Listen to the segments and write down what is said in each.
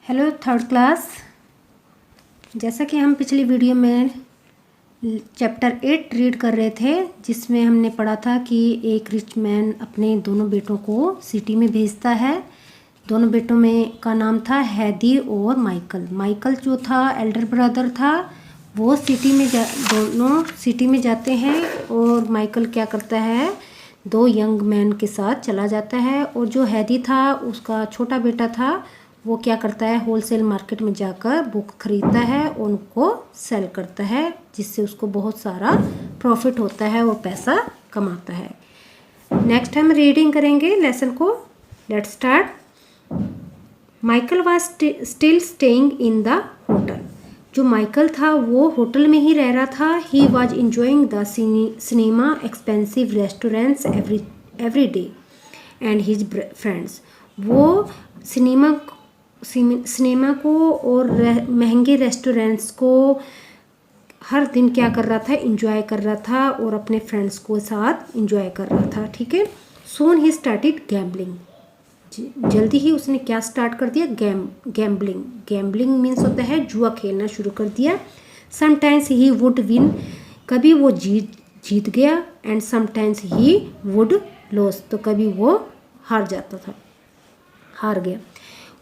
Hello third class. जैसा कि हम पिछली वीडियो में चैप्टर 8 रीड कर रहे थे, जिसमें हमने पढ़ा था कि एक रिच मैन अपने दोनों बेटों को सिटी में भेजता है। दोनों बेटों में का नाम था हैदी और माइकल। माइकल जो था एल्डर ब्रदर था, वो दोनों सिटी में जाते हैं और माइकल क्या करता है, दो यंग मैन के साथ चला जाता है। और जो हैदी था, उसका छोटा बेटा था, वो क्या करता है, होलसेल मार्केट में जाकर बुक खरीदता है और उनको सेल करता है, जिससे उसको बहुत सारा प्रॉफिट होता है और पैसा कमाता है। नेक्स्ट हम रीडिंग करेंगे लेसन को। Let's start. Michael was still staying in the hotel. जो माइकल था वो होटल में ही रह रहा था। He was enjoying the cinema expensive restaurants every day and his friends. वो सिनेमा को और महंगे रेस्टोरेंट्स को हर दिन क्या कर रहा था, इंजॉय कर रहा था और अपने फ्रेंड्स को साथ इंजॉय कर रहा था। ठीक है। सून ही स्टार्टेड गैम्बलिंग। जल्दी ही उसने क्या स्टार्ट कर दिया, गैम्बलिंग। गैम्बलिंग मीन्स होता है जुआ खेलना शुरू कर दिया। समटाइम्स ही वुड विन, कभी वो जीत गया, and sometimes he would loss, तो कभी वो हार गया।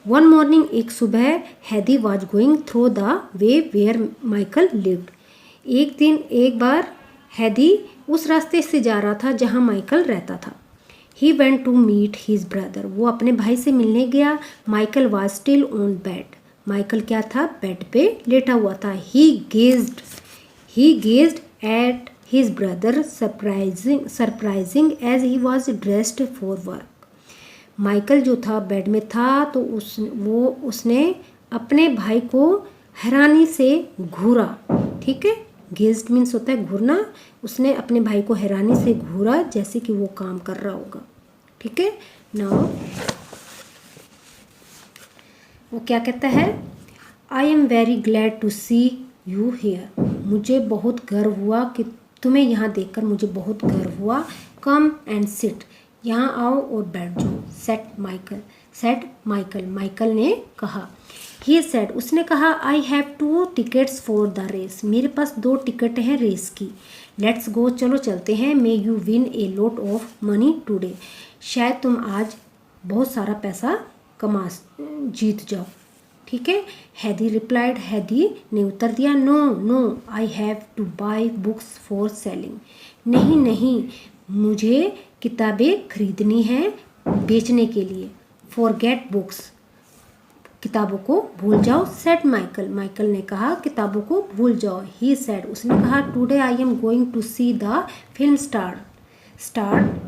वन मॉर्निंग, एक सुबह, Heidi was going through the way where Michael lived. एक बार हैदी उस रास्ते से जा रहा था जहाँ माइकल रहता था। He went to meet his brother. वो अपने भाई से मिलने गया। Michael was still on bed. Michael क्या था, बेड पे लेटा हुआ था। He gazed at his brother surprising as he was dressed for work. Michael जो था बेड में था, तो उसने अपने भाई को हैरानी से घूरा। ठीक है। गेज्ड मीन्स होता है घूरना। उसने अपने भाई को हैरानी से घूरा, जैसे कि वो काम कर रहा होगा। ठीक है। नाउ वो क्या कहता है, I am very glad to see you here. मुझे बहुत गर्व हुआ कि तुम्हें यहाँ देखकर मुझे बहुत गर्व हुआ। कम एंड सिट, यहाँ आओ और बैठ जाओ। सेट माइकल, माइकल ने कहा। ही सेड, उसने कहा, I have 2 tickets for the race. मेरे पास 2 टिकट हैं रेस की। लेट्स गो, चलो चलते हैं। May you win a lot of money today. शायद तुम आज बहुत सारा पैसा जीत जाओ। ठीक है। हैदी रिप्लाइड, हैदी ने उत्तर दिया, no, I have to buy books for selling. नहीं, मुझे किताबें खरीदनी हैं बेचने के लिए। फॉरगेट बुक्स, किताबों को भूल जाओ। सेड माइकल ने कहा, किताबों को भूल जाओ। ही सेड, उसने कहा, today I am going to see the film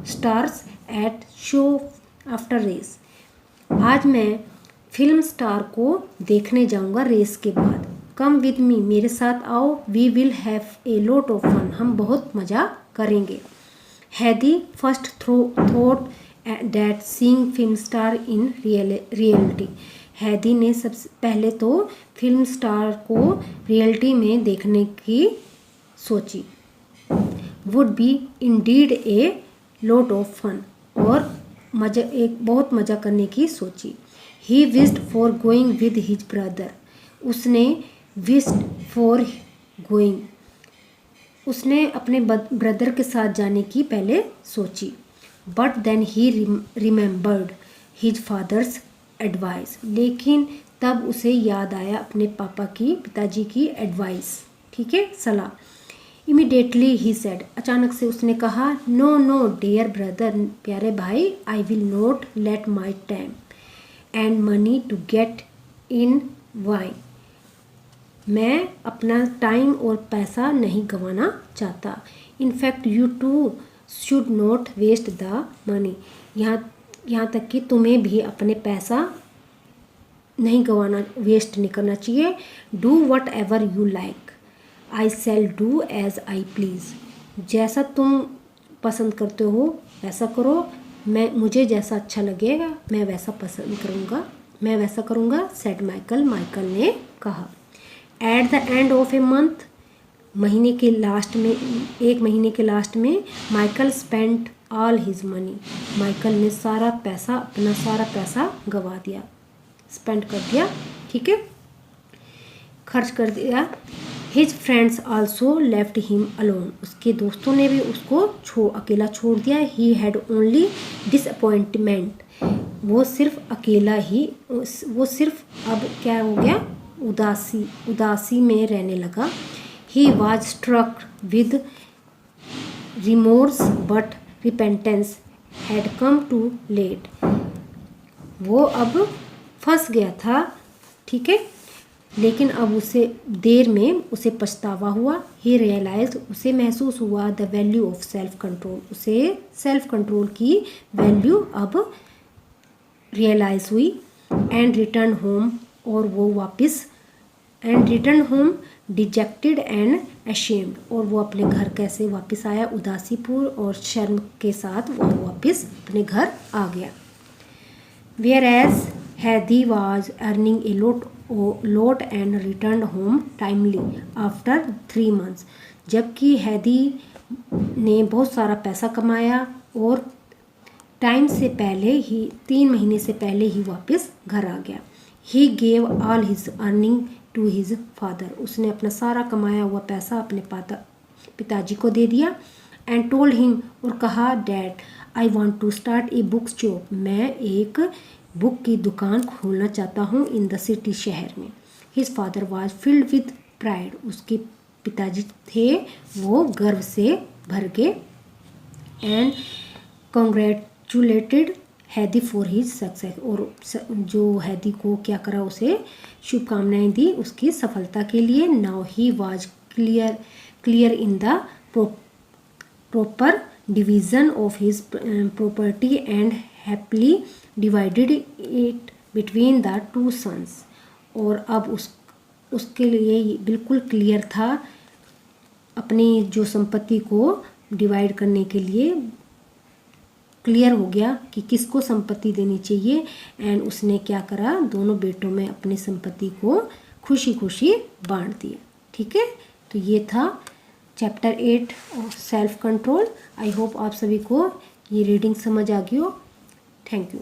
stars at show after race. आज मैं फिल्म स्टार को देखने जाऊंगा रेस के बाद। कम विद मी, मेरे साथ आओ। We will have a lot of fun, हम बहुत मज़ा करेंगे। Heidi first thought that seeing film star in reality. Heidi ने सबसे पहले तो फिल्म स्टार को रियलिटी में देखने की सोची। Would be indeed a lot of fun, और बहुत मज़ा करने की सोची। He wished for going with his brother. उसने विश्ड फॉर गोइंग, उसने अपने ब्रदर के साथ जाने की पहले सोची। But then he remembered his father's advice. लेकिन तब उसे याद आया अपने पिताजी की एडवाइस। ठीक है, सलाह। इमीडिएटली ही सेड, अचानक से उसने कहा, नो डियर ब्रदर, प्यारे भाई, I will not let my time and money to get in vain. मैं अपना टाइम और पैसा नहीं गंवाना चाहता। In fact you too should not waste the money. यहाँ तक कि तुम्हें भी अपने पैसा नहीं गंवाना, वेस्ट नहीं करना चाहिए। Do whatever you like, I shall do as I please. जैसा तुम पसंद करते हो वैसा करो। मुझे जैसा अच्छा लगेगा मैं वैसा करूँगा। सेड माइकल ने कहा। At the end of a month, एक महीने के लास्ट में Michael spent all his money. Michael ने अपना सारा पैसा गवा दिया, स्पेंड कर दिया। ठीक है, खर्च कर दिया। His friends also left him alone, उसके दोस्तों ने भी उसको अकेला छोड़ दिया। ही हैड ओनली डिसअपॉइंटमेंट, वो सिर्फ अकेला ही, वो सिर्फ अब क्या हो गया, उदासी में रहने लगा। He was struck with remorse but repentance had come too late, वो अब फंस गया था, ठीक है, लेकिन अब उसे देर में उसे पछतावा हुआ। ही रियलाइज, उसे महसूस हुआ the value of self control, उसे सेल्फ कंट्रोल की वैल्यू अब रियलाइज हुई। एंड रिटर्न होम, और वो वापस, and return home dejected and ashamed, और वो अपने घर कैसे वापस आया, उदासीपूर्ण और शर्म के साथ वो वापस अपने घर आ गया। वेयर एज हैदी was earning a lot and returned home timely after 3 months, जबकि हैदी ने बहुत सारा पैसा कमाया और टाइम से पहले ही, 3 महीने से पहले ही वापस घर आ गया। He gave all his earning to his father, उसने अपना सारा कमाया हुआ पैसा अपने पिताजी को दे दिया। एंड टोल्ड हिम, और कहा, dad I want to start a book shop, मैं एक बुक की दुकान खोलना चाहता हूँ इन द सिटी, शहर में। His father was filled with pride, उसके पिताजी थे वो गर्व से भर गए। एंड कॉन्ग्रेचुलेटेड हैदी फॉर हिज सक्सेस, और जो हैदी को क्या करा, उसे शुभकामनाएं दी उसकी सफलता के लिए। Now he was clear in the proper division of his property and happily divided it between the 2 sons, और अब उसके लिए बिल्कुल क्लियर था अपनी जो संपत्ति को डिवाइड करने के लिए, क्लियर हो गया कि किसको संपत्ति देनी चाहिए। एंड उसने क्या करा, दोनों बेटों में अपनी संपत्ति को खुशी खुशी बांट दिया, ठीक है। तो ये था chapter 8 of self control. I hope आप सभी को ये रीडिंग समझ आ गई हो। Thank you.